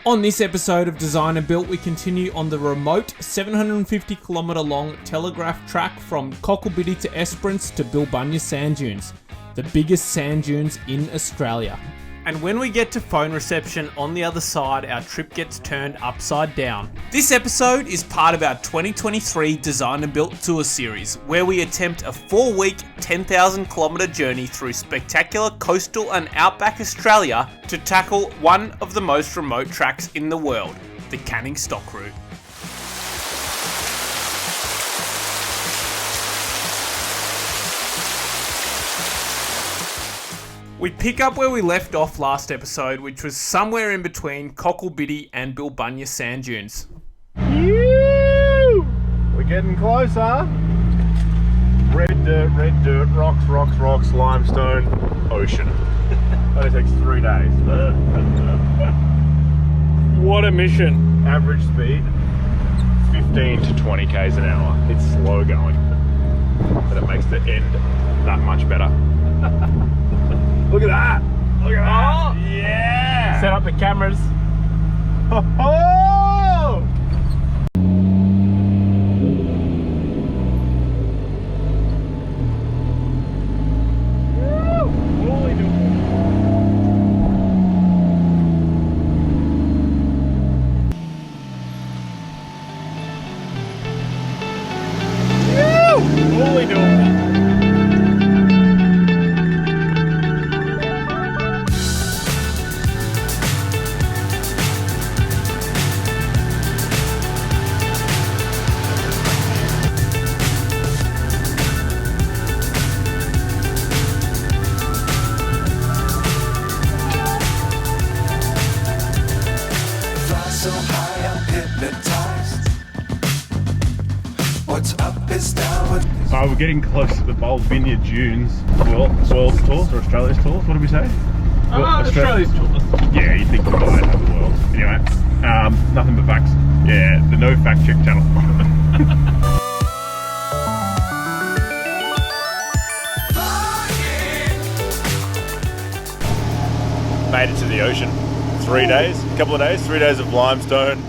On this episode of Design and Built, we continue on the remote 750km long Telegraph Track from Cocklebiddy to Esperance to Bilbunya Sand Dunes, the biggest sand dunes in Australia. And when we get to phone reception on the other side, our trip gets turned upside down. This episode is part of our 2023 Design and Built Tour series, where we attempt a 4-week, 10,000km journey through spectacular coastal and outback Australia to tackle one of the most remote tracks in the world, the Canning Stock Route. We pick up where we left off last episode, which was somewhere in between Cocklebiddy and Bilbunya Sand Dunes. We're getting closer. Red dirt, rocks, limestone, ocean. Only takes 3 days. What a mission. Average speed, 15 to 20 k's an hour. It's slow going, but it makes the end that much better. Look at that! Look at that! Oh, yeah! Set up the cameras. Oh! Holy dooly. We're getting close to the Bilbunya Dunes, world's tallest or Australia's tallest. What did we say? Australia's tallest. Yeah, you'd think Dubai over the world. Anyway, nothing but facts. Yeah, the no fact check channel. Made it to the ocean. 3 days, a couple of days, 3 days of limestone,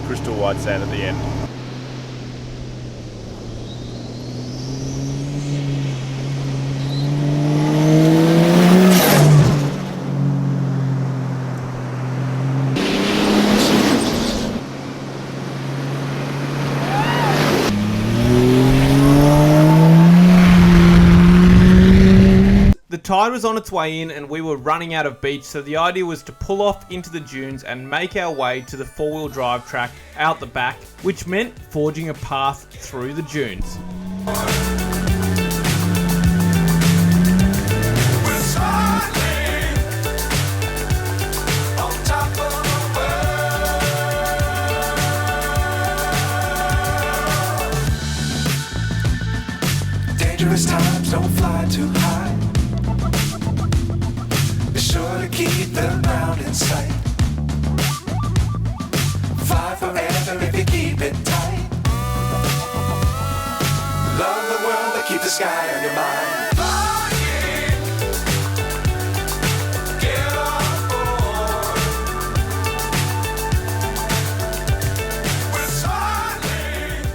crystal white sand at the end. The tide was on its way in and we were running out of beach, so the idea was to pull off into the dunes and make our way to the 4-wheel drive track out the back, which meant forging a path through the dunes. Dangerous times don't fly too high. Be sure to keep the ground in sight. Fly forever if you keep it tight. Love the world but keep the sky on your mind. Get on board. We're sailing.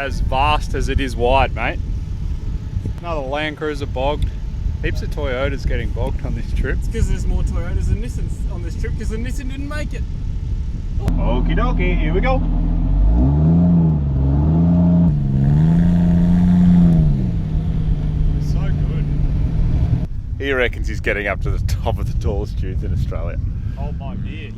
as vast as it is wide, mate. Another Land Cruiser bogged. Heaps of Toyotas getting bogged on this trip. It's because there's more Toyotas than Nissans on this trip because the Nissan didn't make it. Okie dokie, here we go. So good. He reckons he's getting up to the top of the tallest dunes in Australia. Hold my beer.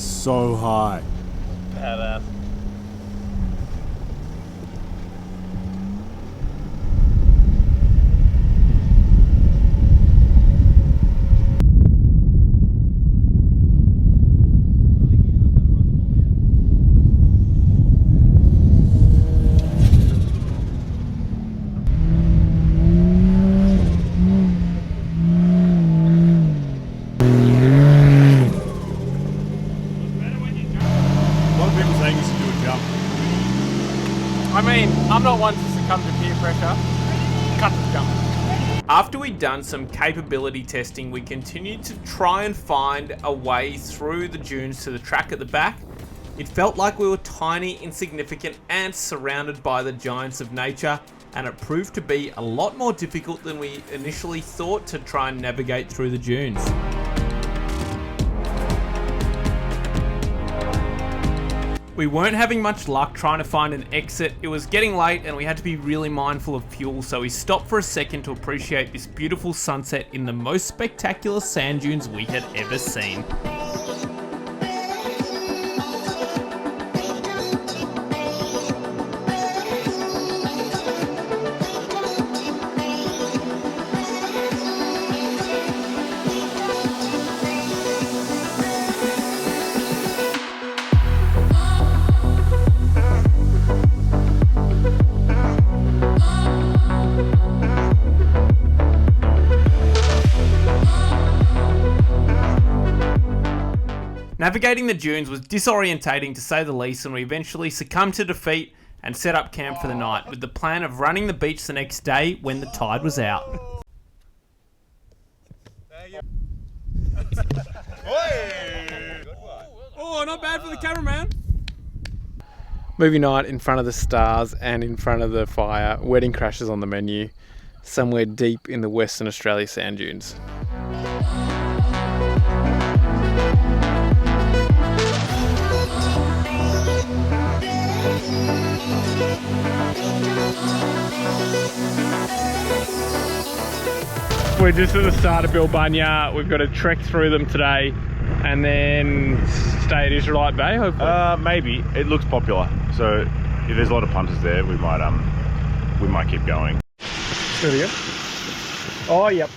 So high. Badass. I mean, I'm not one to succumb to peer pressure. Cut the jump. After we'd done some capability testing, we continued to try and find a way through the dunes to the track at the back. It felt like we were tiny, insignificant ants surrounded by the giants of nature, and it proved to be a lot more difficult than we initially thought to try and navigate through the dunes. We weren't having much luck trying to find an exit. It was getting late and we had to be really mindful of fuel, so we stopped for a second to appreciate this beautiful sunset in the most spectacular sand dunes we had ever seen. Navigating the dunes was disorientating to say the least, and we eventually succumbed to defeat and set up camp for the night with the plan of running the beach the next day when the tide was out. Oh, not bad for the cameraman. Movie night in front of the stars and in front of the fire. Wedding crashes on the menu, somewhere deep in the Western Australia sand dunes. We're just at the start of Bilbunya. We've got to trek through them today and then stay at Israelite Bay, hopefully. Maybe. It looks popular, so if there's a lot of punters there, we might keep going. There we go. Oh, yep.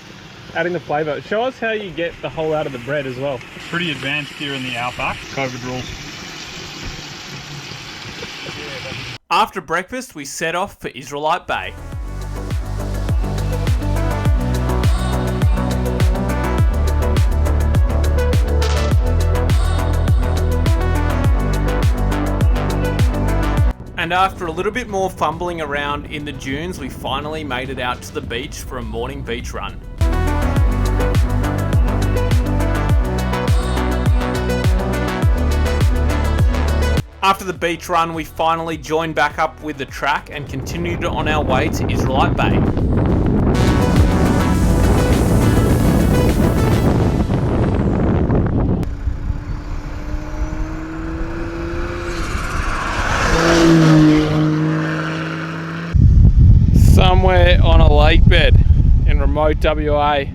Adding the flavour. Show us how you get the whole out of the bread as well. Pretty advanced here in the outback. COVID rules. After breakfast, we set off for Israelite Bay. And after a little bit more fumbling around in the dunes, we finally made it out to the beach for a morning beach run. After the beach run, we finally joined back up with the track and continued on our way to Israelite Bay. Somewhere on a lake bed in remote WA.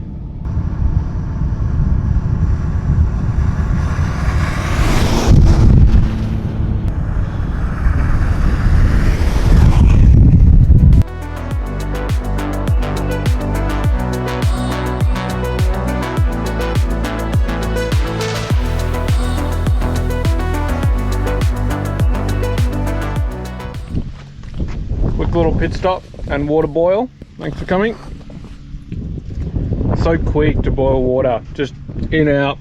little pit stop and water boil. Thanks for coming. So quick to boil water, just in out,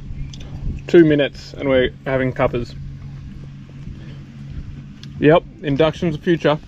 2 minutes and we're having cuppers. Yep, induction's the future.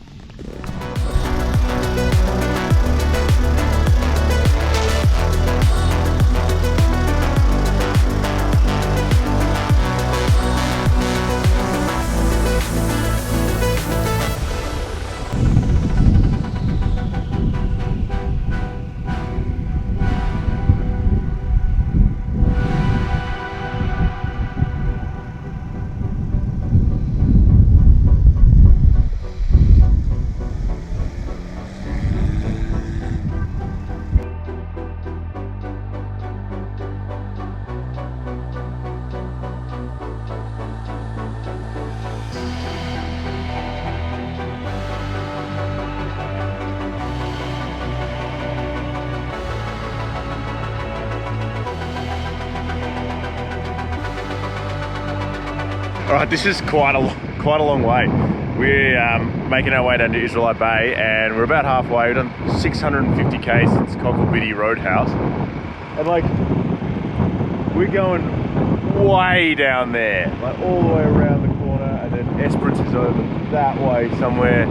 Alright, this is quite a long way. We're making our way down to Israelite Bay and we're about halfway. We've done 650 k's since Cocklebiddy Roadhouse. And like, we're going way down there, like all the way around the corner, and then Esperance is over that way somewhere.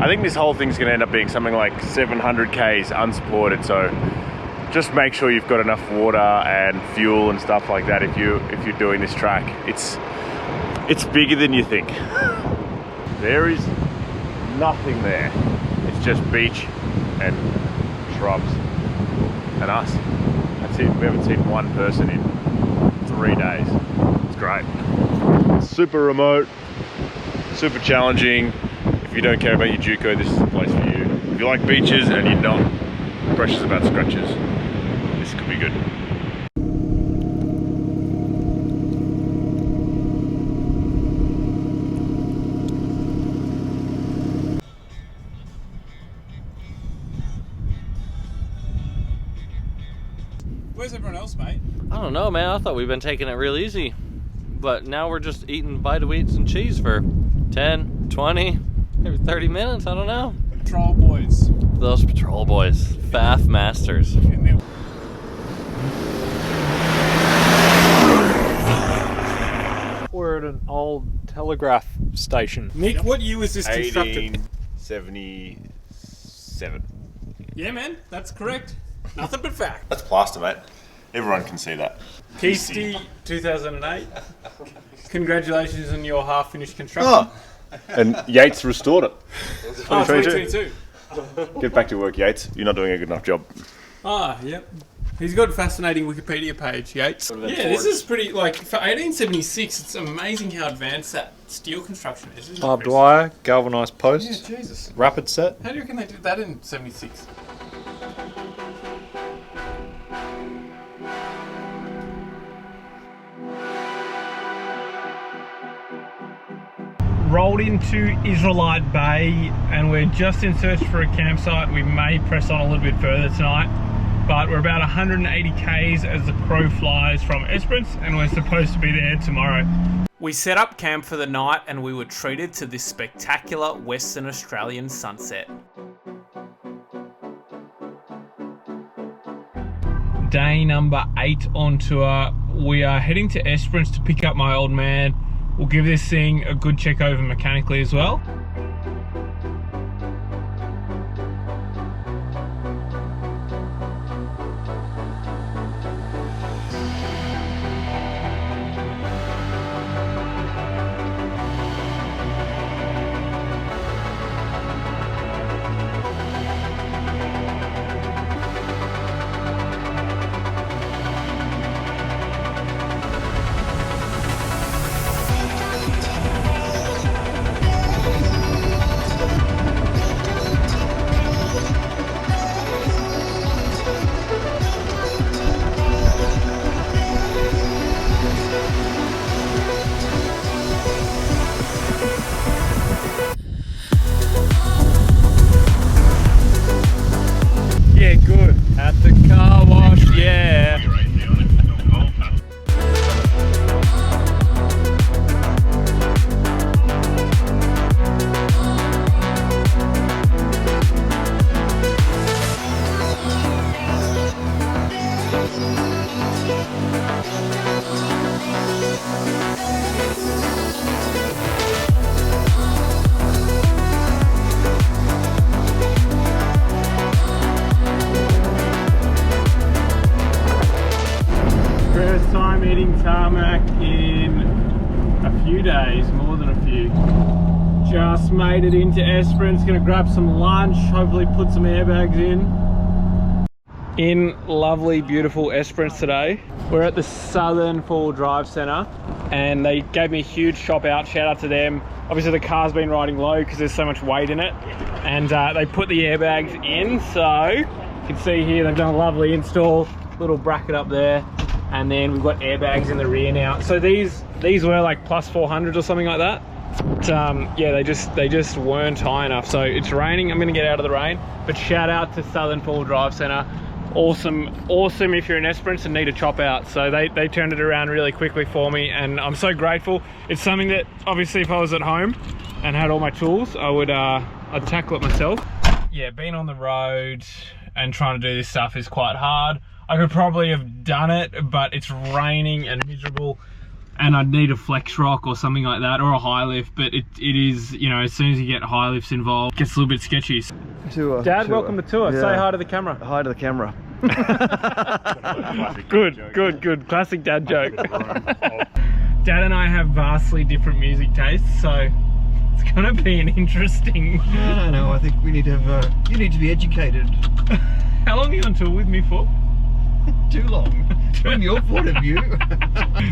I think this whole thing's gonna end up being something like 700 k's unsupported, so just make sure you've got enough water and fuel and stuff like that if you're doing this track. It's bigger than you think. There is nothing there. It's just beach and shrubs and us. That's it. We haven't seen one person in 3 days. It's great. Super remote, super challenging. If you don't care about your Juco, this is the place for you. If you like beaches and you're not precious about scratches, this could be good. Where's everyone else, mate? I don't know, man. I thought we've been taking it real easy. But now we're just eating bite-o-eats and cheese for 10, 20, maybe 30 minutes. I don't know. Patrol boys. Those patrol boys. Faff masters. We're at an old telegraph station. Nick, what year was this constructed? 1877. Yeah, man, that's correct. Nothing but fact. That's plaster, mate. Everyone can see that. Keasty, 2008. Congratulations on your half-finished construction. Oh, and Yates restored it. Oh, 2022. Get back to work, Yates. You're not doing a good enough job. Ah, yep. He's got a fascinating Wikipedia page, Yates. Yeah, this is pretty, like, for 1876, it's amazing how advanced that steel construction is. Isn't Barbed it? wire, galvanised posts, Yeah, Jesus. rapid set. How do you reckon they did that in 76? Rolled into Israelite Bay and we're just in search for a campsite. We may press on a little bit further tonight, but we're about 180 k's as the crow flies from Esperance and we're supposed to be there tomorrow. We set up camp for the night and we were treated to this spectacular Western Australian sunset. Day number 8 on tour. We are heading to Esperance to pick up my old man. We'll give this thing a good check over mechanically as well. you. Just made it into Esperance, gonna grab some lunch, hopefully put some airbags in lovely, beautiful Esperance today. We're at the Southern Four-Wheel Drive Centre and they gave me a huge shop out, shout out to them. Obviously the car's been riding low because there's so much weight in it, and they put the airbags in, so you can see here they've done a lovely install, little bracket up there, and then we've got airbags in the rear now. So these were like plus 400 or something like that. But, yeah, they just weren't high enough. So it's raining, I'm gonna get out of the rain, but shout out to Southern Four-Wheel Drive Centre. Awesome if you're in Esperance and need a chop out. So they turned it around really quickly for me, and I'm so grateful. It's something that obviously if I was at home and had all my tools, I'd tackle it myself. Yeah, being on the road and trying to do this stuff is quite hard. I could probably have done it, but it's raining and miserable, and I'd need a flex rock or something like that, or a high lift. But it is, you know, as soon as you get high lifts involved, it gets a little bit sketchy. Dad, welcome to tour. Yeah. Say hi to the camera. Hi to the camera. Good. Classic dad joke. Dad and I have vastly different music tastes, so it's gonna be an interesting... No, I think we need to have, you need to be educated. How long are you on tour with me for? Too long, from your point of view.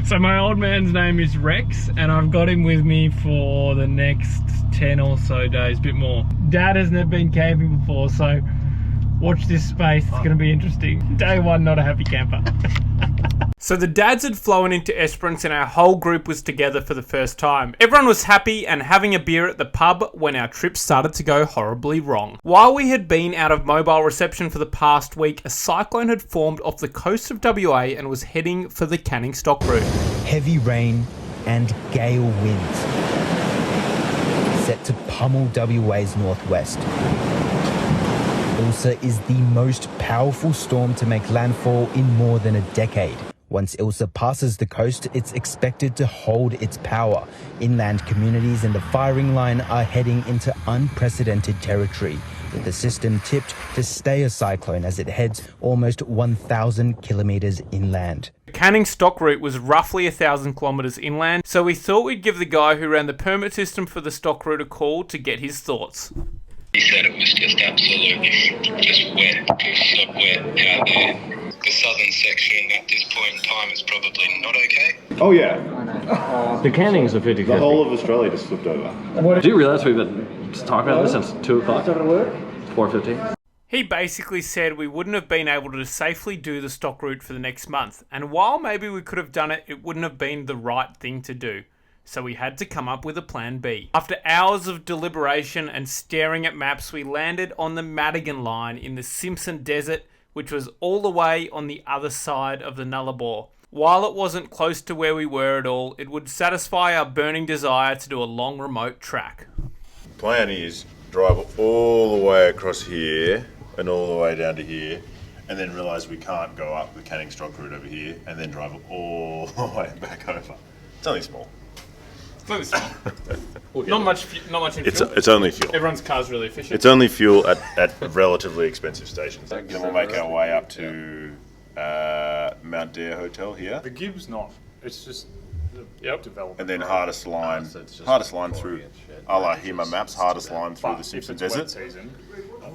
So my old man's name is Rex, and I've got him with me for the next 10 or so days, bit more. Dad has never been camping before, so watch this space, it's going to be interesting. Day one, not a happy camper. So the dads had flown into Esperance and our whole group was together for the first time. Everyone was happy and having a beer at the pub when our trip started to go horribly wrong. While we had been out of mobile reception for the past week, a cyclone had formed off the coast of WA and was heading for the Canning Stock route. Heavy rain and gale winds set to pummel WA's northwest. Ilsa is the most powerful storm to make landfall in more than a decade. Once Ilsa passes the coast, it's expected to hold its power. Inland communities in the firing line are heading into unprecedented territory, with the system tipped to stay a cyclone as it heads almost 1,000 kilometres inland. The Canning Stock route was roughly 1,000 kilometres inland, so we thought we'd give the guy who ran the permit system for the stock route a call to get his thoughts. He said it was just absolutely just wet. It was so wet out there. The southern section at this point in time is probably not okay. Oh yeah. The Cannings are 50-50. The whole of Australia just flipped over. Do you realise we've been talking about this since 2 o'clock? 4:50. He basically said we wouldn't have been able to safely do the stock route for the next month, and while maybe we could have done it, it wouldn't have been the right thing to do. So we had to come up with a plan B. After hours of deliberation and staring at maps, we landed on the Madigan line in the Simpson Desert, which was all the way on the other side of the Nullarbor. While it wasn't close to where we were at all, it would satisfy our burning desire to do a long remote track. Plan is drive all the way across here and all the way down to here, and then realise we can't go up the Canning Stock route over here, and then drive all the way back over. It's only small. Not much in fuel. It's only fuel. Everyone's car's really efficient. It's only fuel at relatively expensive stations. Then we'll make our way up to Mount Dare Hotel here, The Gibbs not. It's just development. and then hardest line through a la HEMA maps, hardest line through the Simpson Desert.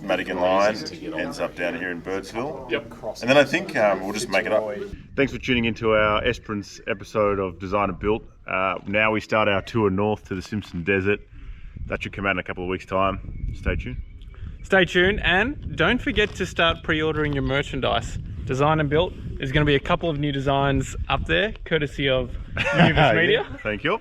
Madigan line ends up down here in Birdsville. Yep. And then I think we'll just make it up. Thanks for tuning into our Esperance episode of Design and Built. Now we start our tour north to the Simpson Desert. That should come out in a couple of weeks' time. Stay tuned. Stay tuned, and don't forget to start pre-ordering your merchandise. Design and Built. There's going to be a couple of new designs up there, courtesy of Nubis Media. Thank you.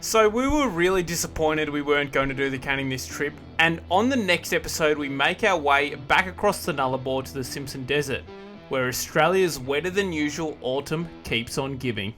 So we were really disappointed we weren't going to do the Canning this trip, and on the next episode we make our way back across the Nullarbor to the Simpson Desert, where Australia's wetter than usual autumn keeps on giving.